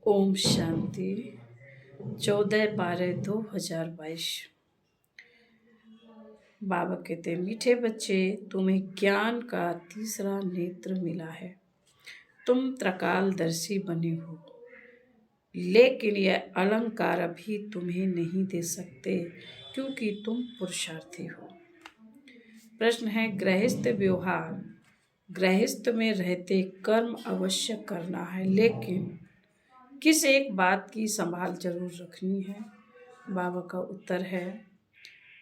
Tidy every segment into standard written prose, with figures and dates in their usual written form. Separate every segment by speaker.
Speaker 1: ओम शांति। 14/12/2022। बाबा कहते, मीठे बच्चे, तुम्हें ज्ञान का तीसरा नेत्र मिला है। तुम त्रिकालदर्शी बने हो, लेकिन यह अलंकार अभी तुम्हें नहीं दे सकते क्योंकि तुम पुरुषार्थी हो। प्रश्न है, गृहस्थ व्यवहार। गृहस्थ में रहते कर्म अवश्य करना है, लेकिन किस एक बात की संभाल जरूर रखनी है। बाबा का उत्तर है,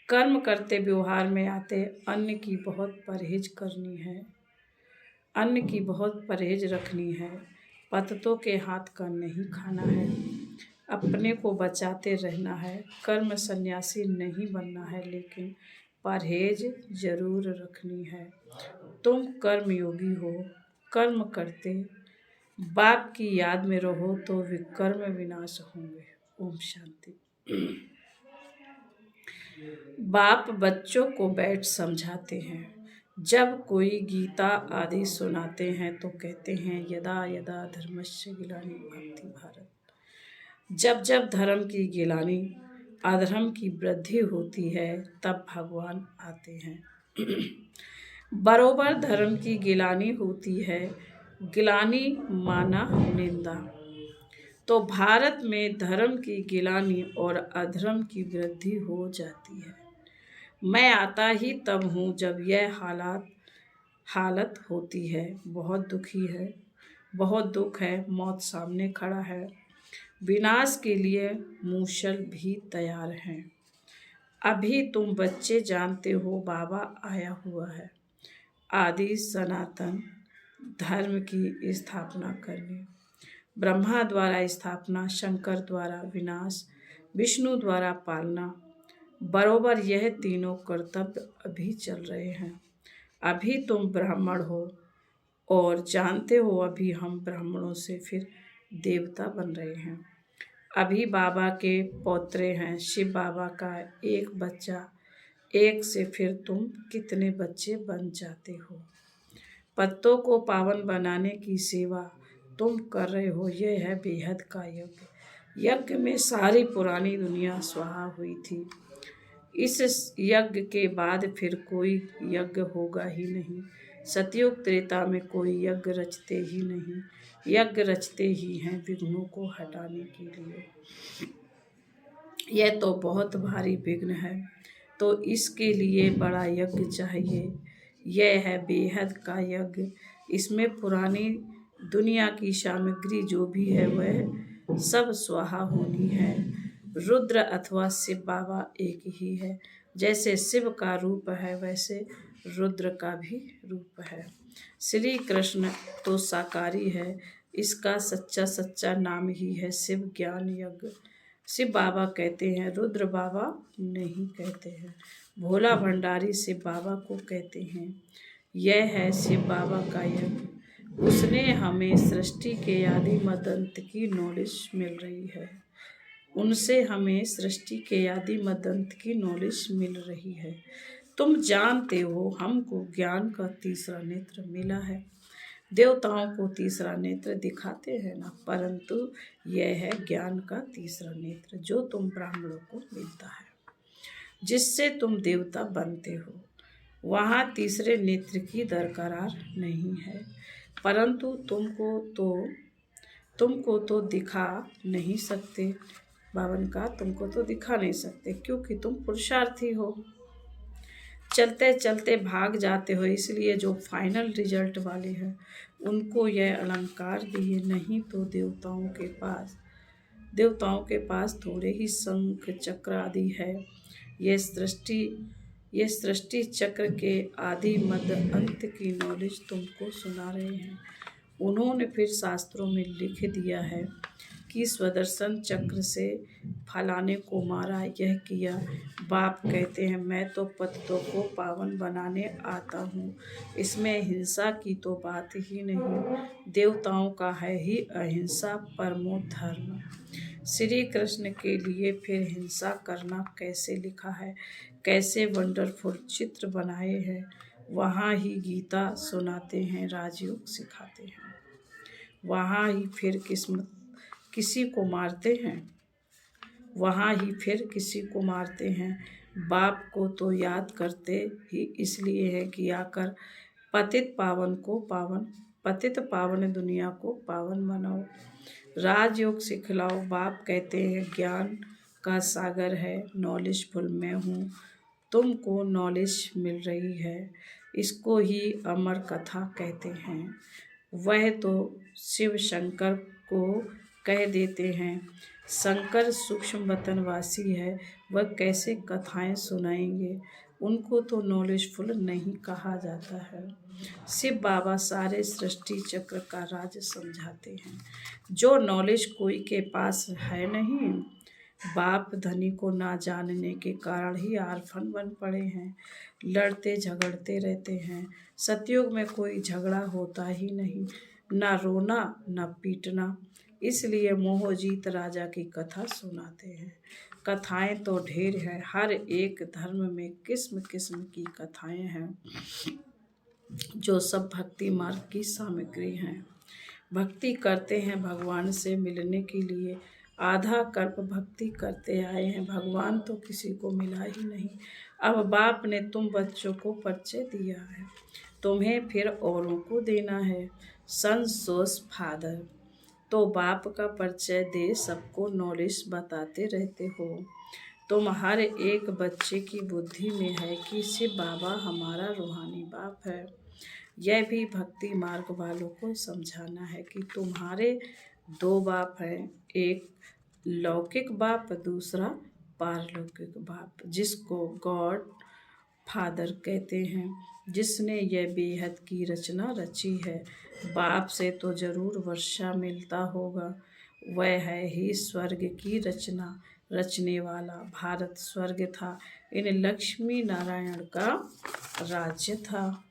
Speaker 1: कर्म करते व्यवहार में आते अन्न की बहुत परहेज करनी है। अन्न की बहुत परहेज रखनी है। पतितों के हाथ का नहीं खाना है। अपने को बचाते रहना है। कर्म सन्यासी नहीं बनना है, लेकिन परहेज जरूर रखनी है। तुम कर्मयोगी हो। कर्म करते बाप की याद में रहो तो विकर्म विनाश होंगे। ओम शांति। बाप बच्चों को बैठ समझाते हैं। जब कोई गीता आदि सुनाते हैं तो कहते हैं, यदा यदा धर्मस्य ग्लानि भवति भारत। जब जब धर्म की गिलानी, अधर्म की वृद्धि होती है, तब भगवान आते हैं। बरोबर धर्म की गिलानी होती है। गिलानी माना निंदा। तो भारत में धर्म की गिलानी और अधर्म की वृद्धि हो जाती है। मैं आता ही तब हूँ जब यह हालत होती है। बहुत दुखी है, बहुत दुख है। मौत सामने खड़ा है। विनाश के लिए मूसल भी तैयार हैं। अभी तुम बच्चे जानते हो बाबा आया हुआ है आदि सनातन धर्म की स्थापना करने। ब्रह्मा द्वारा स्थापना, शंकर द्वारा विनाश, विष्णु द्वारा पालना। बरोबर यह तीनों कर्तव्य अभी चल रहे हैं। अभी तुम ब्राह्मण हो और जानते हो अभी हम ब्राह्मणों से फिर देवता बन रहे हैं। अभी बाबा के पौत्रे हैं। शिव बाबा का एक बच्चा, एक से फिर तुम कितने बच्चे बन जाते हो। पत्तों को पावन बनाने की सेवा तुम कर रहे हो। यह है बेहद का यज्ञ। यज्ञ में सारी पुरानी दुनिया स्वाहा हुई थी। इस यज्ञ के बाद फिर कोई यज्ञ होगा ही नहीं। सतयुग त्रेता में कोई यज्ञ रचते ही नहीं। यज्ञ रचते ही हैं विघ्नों को हटाने के लिए। यह तो बहुत भारी विघ्न है, तो इसके लिए बड़ा यज्ञ चाहिए। यह है बेहद का यज्ञ। इसमें पुरानी दुनिया की सामग्री जो भी है वह सब स्वाहा होनी है। रुद्र अथवा शिव बाबा एक ही है। जैसे शिव का रूप है वैसे रुद्र का भी रूप है। श्री कृष्ण तो साकारी है। इसका सच्चा नाम ही है शिव ज्ञान यज्ञ। शिव बाबा कहते हैं, रुद्र बाबा नहीं कहते हैं। भोला भंडारी शिव बाबा को कहते हैं। यह है शिव बाबा का यज्ञ। उसने हमें सृष्टि के आदि मदंत की नॉलेज मिल रही है। उनसे हमें सृष्टि के आदि मदंत की नॉलेज मिल रही है। तुम जानते हो हमको ज्ञान का तीसरा नेत्र मिला है। देवताओं को तीसरा नेत्र दिखाते हैं ना, परंतु यह है ज्ञान का तीसरा नेत्र जो तुम ब्राह्मणों को मिलता है, जिससे तुम देवता बनते हो। वहाँ तीसरे नेत्र की दरकार नहीं है, परंतु तुमको तो दिखा नहीं सकते। बावन का तुमको तो दिखा नहीं सकते क्योंकि तुम पुरुषार्थी हो। चलते चलते भाग जाते हो, इसलिए जो फाइनल रिजल्ट वाले हैं उनको यह अलंकार दिए। नहीं तो देवताओं के पास थोड़े ही शंख चक्र आदि है। यह सृष्टि चक्र के आदि मध्य अंत की नॉलेज तुमको सुना रहे हैं। उन्होंने फिर शास्त्रों में लिख दिया है कि स्वदर्शन चक्र से फलाने को मारा, यह किया। बाप कहते हैं, मैं तो पतितों को पावन बनाने आता हूँ। इसमें हिंसा की तो बात ही नहीं। देवताओं का है ही अहिंसा परमो धर्म। श्री कृष्ण के लिए फिर हिंसा करना कैसे लिखा है, कैसे वंडरफुल चित्र बनाए हैं। वहाँ ही गीता सुनाते हैं, राजयोग सिखाते हैं। वहाँ ही फिर किसी को मारते हैं, वहाँ ही फिर किसी को मारते हैं। बाप को तो याद करते ही इसलिए है कि आकर पतित पावन दुनिया को पावन बनाओ। राजयोग सिखलाओ। बाप कहते हैं ज्ञान का सागर है, नॉलेजफुल मैं हूँ, तुमको नॉलेज मिल रही है, इसको ही अमर कथा कहते हैं। वह तो शिव शंकर को कह देते हैं, शंकर सूक्ष्म वतनवासी है, वह कैसे कथाएं सुनाएंगे, उनको तो नॉलेजफुल नहीं कहा जाता है। शिव बाबा सारे सृष्टि चक्र का राज समझाते हैं, जो नॉलेज कोई के पास है नहीं। बाप धनी को ना जानने के कारण ही आर्फन बन पड़े हैं, लड़ते झगड़ते रहते हैं। सतयुग में कोई झगड़ा होता ही नहीं, ना रोना ना पीटना, इसलिए मोहजीत राजा की कथा सुनाते हैं। कथाएं तो ढेर हैं, हर एक धर्म में किस्म किस्म की कथाएं हैं, जो सब भक्ति मार्ग की सामग्री हैं। भक्ति करते हैं भगवान से मिलने के लिए, आधा कल्प भक्ति करते आए हैं, भगवान तो किसी को मिला ही नहीं। अब बाप ने तुम बच्चों को परिचय दिया है, तुम्हें फिर औरों को देना है। सन सोस फादर, तो बाप का परिचय दे सबको नॉलेज बताते रहते हो। तुम हर एक बच्चे की बुद्धि में है कि शिव बाबा हमारा रूहानी बाप है। यह भी भक्ति मार्ग वालों को समझाना है कि तुम्हारे दो बाप हैं, एक लौकिक बाप, दूसरा पारलौकिक बाप, जिसको गॉड फादर कहते हैं, जिसने यह बेहद की रचना रची है। बाप से तो जरूर वर्षा मिलता होगा, वह है ही स्वर्ग की रचना रचने वाला। भारत स्वर्ग था, इन लक्ष्मी नारायण का राज्य था।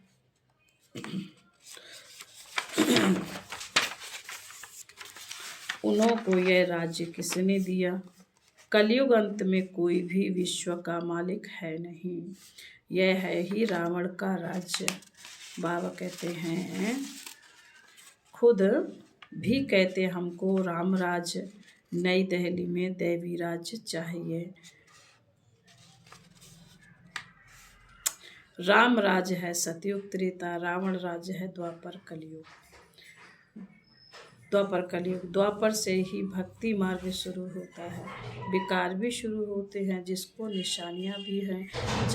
Speaker 1: उन्हों को यह राज्य किसने दिया? कलयुग अंत में कोई भी विश्व का मालिक है नहीं, यह है ही रावण का राज्य। बाबा कहते हैं, खुद भी कहते हमको राम राज्य, नई दिल्ली में दैवी राज्य चाहिए। राम राज्य है सतयुग त्रेता, रावण राज्य है द्वापर कलयुग। द्वापर से ही भक्ति मार्ग शुरू होता है, विकार भी शुरू होते हैं, जिसको निशानियां भी हैं।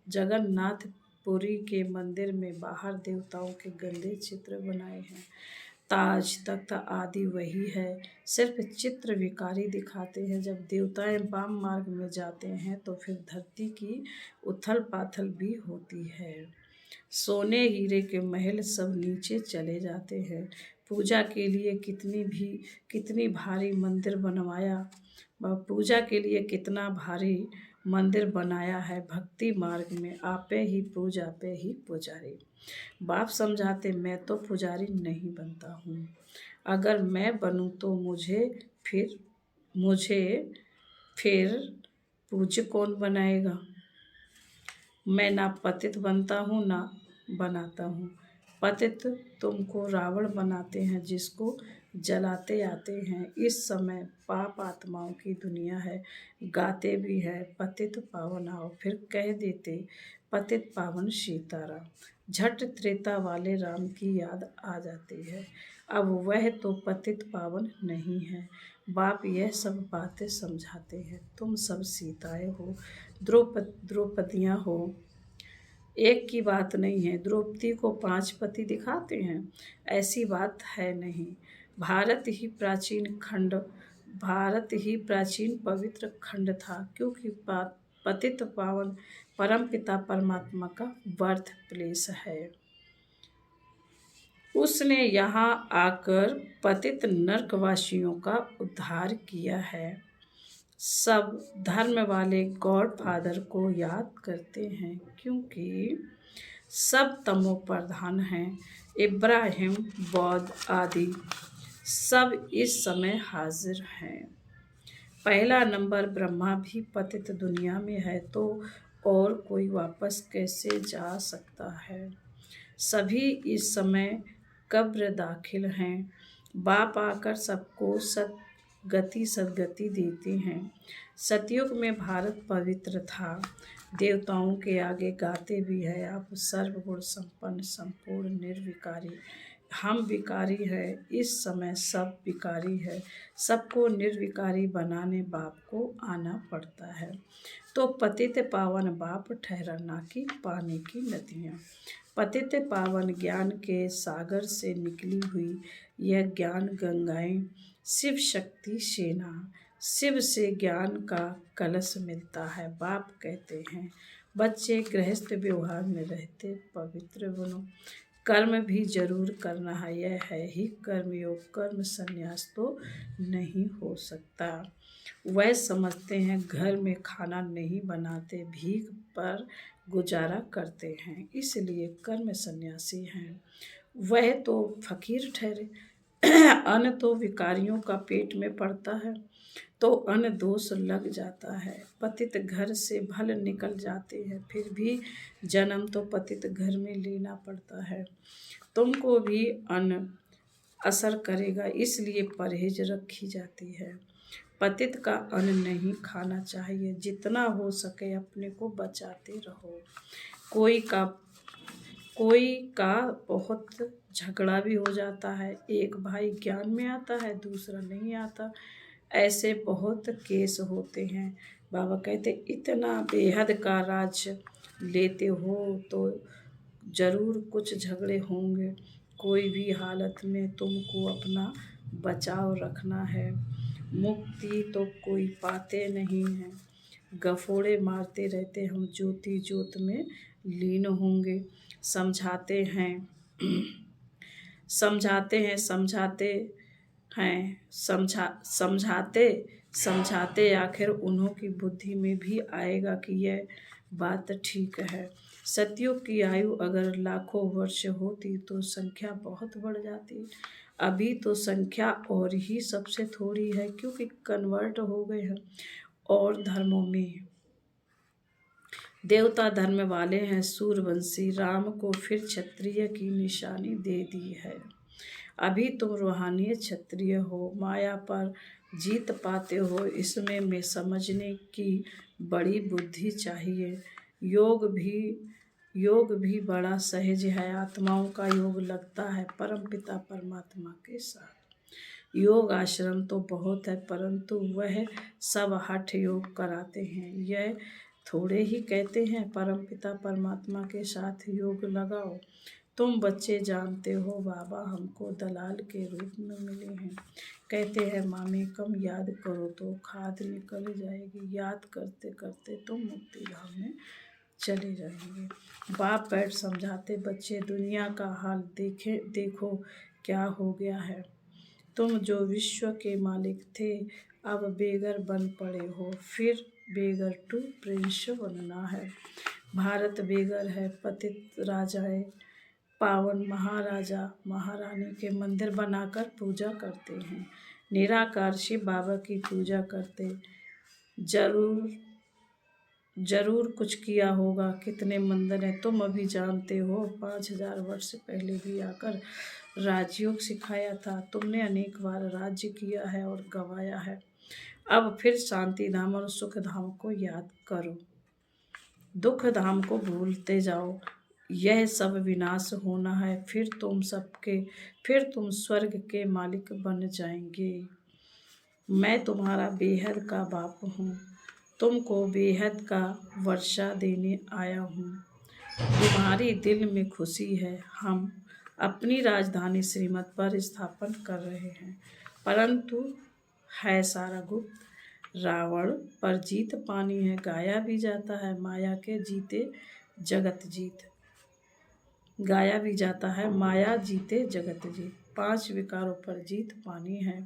Speaker 1: जगन्नाथपुरी के मंदिर में बाहर देवताओं के गंदे चित्र बनाए हैं, ताज तख्त आदि वही है, सिर्फ चित्र विकारी दिखाते हैं। जब देवताएं वाम मार्ग में जाते हैं तो फिर धरती की उथल पाथल भी होती है, सोने हीरे के महल सब नीचे चले जाते हैं। पूजा के लिए कितनी भारी मंदिर बनवाया, पूजा के लिए कितना भारी मंदिर बनाया है। भक्ति मार्ग में आपे ही पूजा पे ही पुजारी। बाप समझाते, मैं तो पुजारी नहीं बनता हूँ, अगर मैं बनूँ तो मुझे फिर पूज्य कौन बनाएगा। मैं ना पतित बनता हूँ ना बनाता हूँ। पतित तुमको रावण बनाते हैं, जिसको जलाते आते हैं। इस समय पाप आत्माओं की दुनिया है, गाते भी है पतित पावन आओ, फिर कह देते पतित पावन सीताराम। झट त्रेता वाले राम की याद आ जाती है, अब वह तो पतित पावन नहीं है। बाप यह सब बातें समझाते हैं, तुम सब सीताएं हो, द्रौपदियाँ हो, एक की बात नहीं है। द्रौपदी को 5 पति दिखाते हैं, ऐसी बात है नहीं। भारत ही प्राचीन पवित्र खंड था, क्योंकि पतित पावन परमपिता परमात्मा का बर्थ प्लेस है। उसने यहाँ आकर पतित नरकवासियों का उद्धार किया है। सब धर्म वाले गॉड फादर को याद करते हैं, क्योंकि सब तमो प्रधान हैं। इब्राहिम, बौद्ध आदि सब इस समय हाजिर हैं। पहला नंबर ब्रह्मा भी पतित दुनिया में है, तो और कोई वापस कैसे जा सकता है। सभी इस समय कब्र दाखिल हैं, बाप आकर सबको सदगति देते हैं। सतयुग में भारत पवित्र था। देवताओं के आगे गाते भी है, आप सर्वगुण संपन्न संपूर्ण निर्विकारी। हम विकारी है, इस समय सब विकारी है। सबको निर्विकारी बनाने बाप को आना पड़ता है। तो पतित पावन बाप ठहराना की पानी की नदियाँ। पतित पावन ज्ञान के सागर से निकली हुई यह ज्ञान गंगाएं, शिव शक्ति सेना। शिव से ज्ञान का कलश मिलता है। बाप कहते हैं बच्चे गृहस्थ व्यवहार में रहते पवित्र बनो। कर्म भी जरूर करना है, यह है ही कर्मयोग। कर्म संन्यास तो नहीं हो सकता। वह समझते हैं घर में खाना नहीं बनाते, भीख पर गुजारा करते हैं, इसलिए कर्म सन्यासी हैं। वह तो फकीर ठहरे। अन्न तो विकारियों का पेट में पड़ता है तो अन्न दोष लग जाता है। पतित घर से भल निकल जाते हैं, फिर भी जन्म तो पतित घर में लेना पड़ता है। तुमको भी अन्न असर करेगा, इसलिए परहेज रखी जाती है। पतित का अन्न नहीं खाना चाहिए। जितना हो सके अपने को बचाते रहो। कोई का बहुत झगड़ा भी हो जाता है। एक भाई ज्ञान में आता है, दूसरा नहीं आता। ऐसे बहुत केस होते हैं। बाबा कहते इतना बेहद का राज लेते हो तो जरूर कुछ झगड़े होंगे। कोई भी हालत में तुमको अपना बचाव रखना है। मुक्ति तो कोई पाते नहीं है। गफोड़े मारते रहते हम ज्योति ज्योत में लीन होंगे। समझाते हैं समझाते आखिर उन्हों की बुद्धि में भी आएगा कि यह बात ठीक है। सतयुग की आयु अगर लाखों वर्ष होती तो संख्या बहुत बढ़ जाती। अभी तो संख्या और ही सबसे थोड़ी है, क्योंकि कन्वर्ट हो गए हैं और धर्मों में। देवता धर्म वाले हैं सूरवंशी। राम को फिर क्षत्रिय की निशानी दे दी है। अभी तुम रूहानी क्षत्रिय हो, माया पर जीत पाते हो। इसमें मैं समझने की बड़ी बुद्धि चाहिए। योग भी बड़ा सहज है। आत्माओं का योग लगता है परमपिता परमात्मा के साथ। योग आश्रम तो बहुत है, परंतु वह सब हठ योग कराते हैं। यह थोड़े ही कहते हैं परमपिता परमात्मा के साथ योग लगाओ। तुम बच्चे जानते हो बाबा हमको दलाल के रूप में मिले हैं। कहते हैं मामे कम याद करो तो खाद निकल जाएगी। याद करते करते तुम मुक्ति धाम में चले जाएंगे। बाप बैठ समझाते बच्चे दुनिया का हाल देखो क्या हो गया है। तुम जो विश्व के मालिक थे अब बेगर बन पड़े हो। फिर बेगर टू प्रिंस बनना है। भारत बेगर है। पतित राजाएं पावन महाराजा महारानी के मंदिर बनाकर पूजा करते हैं। निराकार शिव बाबा की पूजा करते। जरूर कुछ किया होगा। कितने मंदिर हैं तुम अभी जानते हो। 5000 वर्ष पहले भी आकर राजयोग सिखाया था। तुमने अनेक बार राज्य किया है और गवाया है। अब फिर शांति धाम और सुख धाम को याद करो। दुख धाम को भूलते जाओ। यह सब विनाश होना है। फिर तुम स्वर्ग के मालिक बन जाएंगे। मैं तुम्हारा बेहद का बाप हूँ। तुमको बेहद का वर्षा देने आया हूँ। तुम्हारी दिल में खुशी है। हम अपनी राजधानी श्रीमत पर स्थापन कर रहे हैं, परंतु है सारा गुप्त। रावण पर जीत पानी है। गाया भी जाता है माया के जीते जगत जीत। गाया भी जाता है माया जीते जगत जीत। 5 विकारों पर जीत पानी है।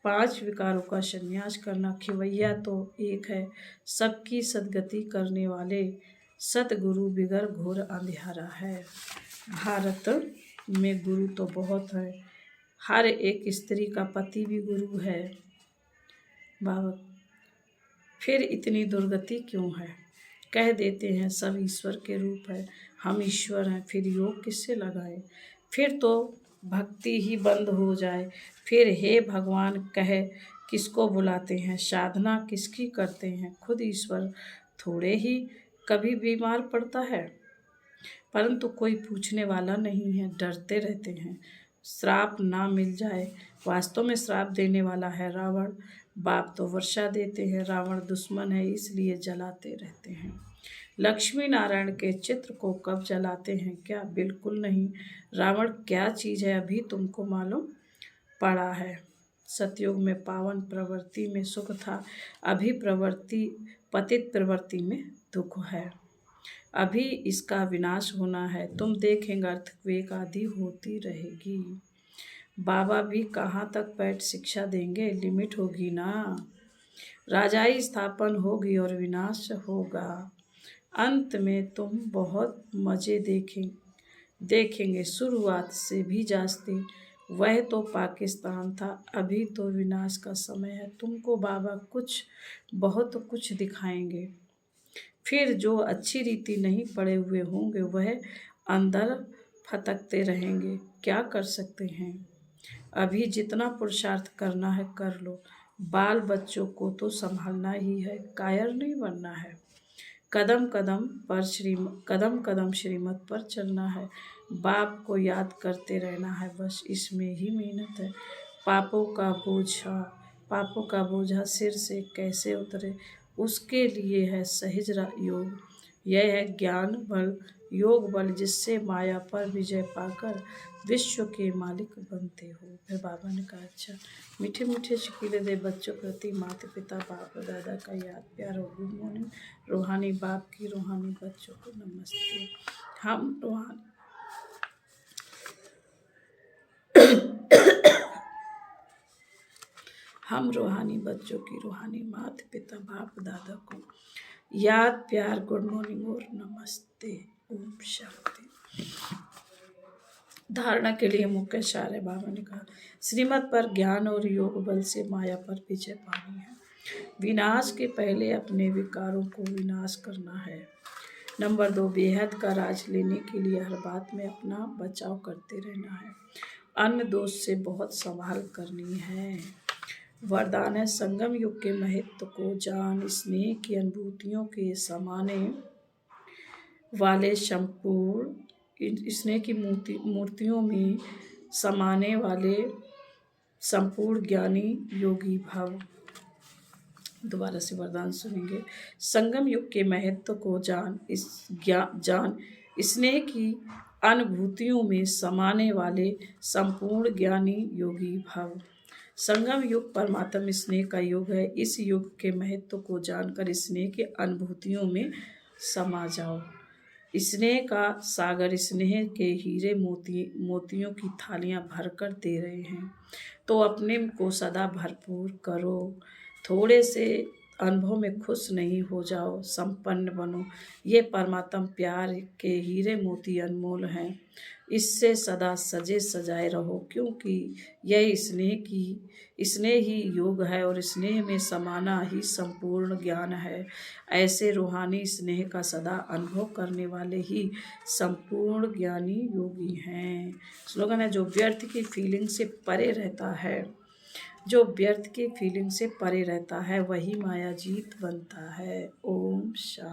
Speaker 1: 5 विकारों का संन्यास करना। खिवैया तो एक है, सबकी सदगति करने वाले सतगुरु बिगर घोर अंधियारा है। भारत में गुरु तो बहुत है। हर एक स्त्री का पति भी गुरु है। बाबा फिर इतनी दुर्गति क्यों है। कह देते हैं सब ईश्वर के रूप है। हम ईश्वर हैं, फिर योग किससे लगाए। फिर तो भक्ति ही बंद हो जाए, फिर हे भगवान कह किसको बुलाते हैं, साधना किसकी करते हैं। खुद ईश्वर थोड़े ही कभी बीमार पड़ता है, परंतु कोई पूछने वाला नहीं है, डरते रहते हैं श्राप ना मिल जाए। वास्तव में श्राप देने वाला है रावण, बाप तो वर्षा देते हैं, रावण दुश्मन है इसलिए जलाते रहते हैं। लक्ष्मी नारायण के चित्र को कब जलाते हैं क्या? बिल्कुल नहीं। रावण क्या चीज़ है अभी तुमको मालूम पड़ा है। सतयुग में पावन प्रवृत्ति में सुख था, अभी प्रवृत्ति पतित प्रवृत्ति में दुख है, अभी इसका विनाश होना है। तुम देखेंगे अर्थक्वेक आदि होती रहेगी। बाबा भी कहाँ तक पैठ शिक्षा देंगे, लिमिट होगी ना। राजाई स्थापन होगी और विनाश होगा। अंत में तुम बहुत मज़े देखेंगे। शुरुआत से भी जास्ती वह तो पाकिस्तान था, अभी तो विनाश का समय है। तुमको बाबा बहुत कुछ दिखाएंगे। फिर जो अच्छी रीति नहीं पड़े हुए होंगे वह अंदर फटकते रहेंगे। क्या कर सकते हैं? अभी जितना पुरुषार्थ करना है कर लो। बाल बच्चों को तो संभालना ही है, कायर नहीं बनना है। कदम कदम श्रीमत पर चलना है। बाप को याद करते रहना है, बस इसमें ही मेहनत है। पापों का बोझा सिर से कैसे उतरे, उसके लिए है सहज योग। यह है ज्ञान बल, योग बल, जिससे माया पर विजय पाकर विश्व के मालिक बनते हो। फिर बाबा ने कहा अच्छा मीठे मीठे शकीले दे बच्चों प्रति माता पिता बाप दादा का याद प्यार और गुड मॉर्निंग। रूहानी बाप की रूहानी बच्चों को नमस्ते। हम रूहानी बच्चों की रूहानी माता पिता बाप दादा को याद प्यार गुड मॉर्निंग और नमस्ते। ओम शांति। धारणा के लिए मुख्य सार है। बाबा ने कहा श्रीमत पर ज्ञान और योग बल से माया पर विजय पानी है। विनाश के पहले अपने विकारों को विनाश करना है। नंबर 2, बेहद का राज लेने के लिए हर बात में अपना बचाव करते रहना है। अन्य दोष से बहुत संभाल करनी है। वरदान है संगम युग के महत्व को जान, स्नेह की अनुभूतियों के समाने वाले स्नेह की मूर्तियों में समाने वाले संपूर्ण ज्ञानी योगी भव। दोबारा से वरदान सुनेंगे। संगम युग के महत्व को जान, स्नेह की अनुभूतियों में समाने वाले संपूर्ण ज्ञानी योगी भव। संगम युग परमात्म स्नेह का युग है। इस युग के महत्व को जानकर स्नेह की अनुभूतियों में समा जाओ। स्नेह का सागर स्नेह के हीरे मोतियों की थालियां भरकर दे रहे हैं, तो अपने को सदा भरपूर करो। थोड़े से अनुभव में खुश नहीं हो जाओ, संपन्न बनो। ये परमात्म प्यार के हीरे मोती अनमोल हैं, इससे सदा सजे सजाए रहो, क्योंकि यह स्नेह ही योग है और स्नेह में समाना ही संपूर्ण ज्ञान है। ऐसे रूहानी स्नेह का सदा अनुभव करने वाले ही संपूर्ण ज्ञानी योगी हैं। स्लोगन है जो व्यर्थ की फीलिंग से परे रहता है, जो व्यर्थ की फीलिंग से परे रहता है वही माया जीत बनता है। ओम शांति।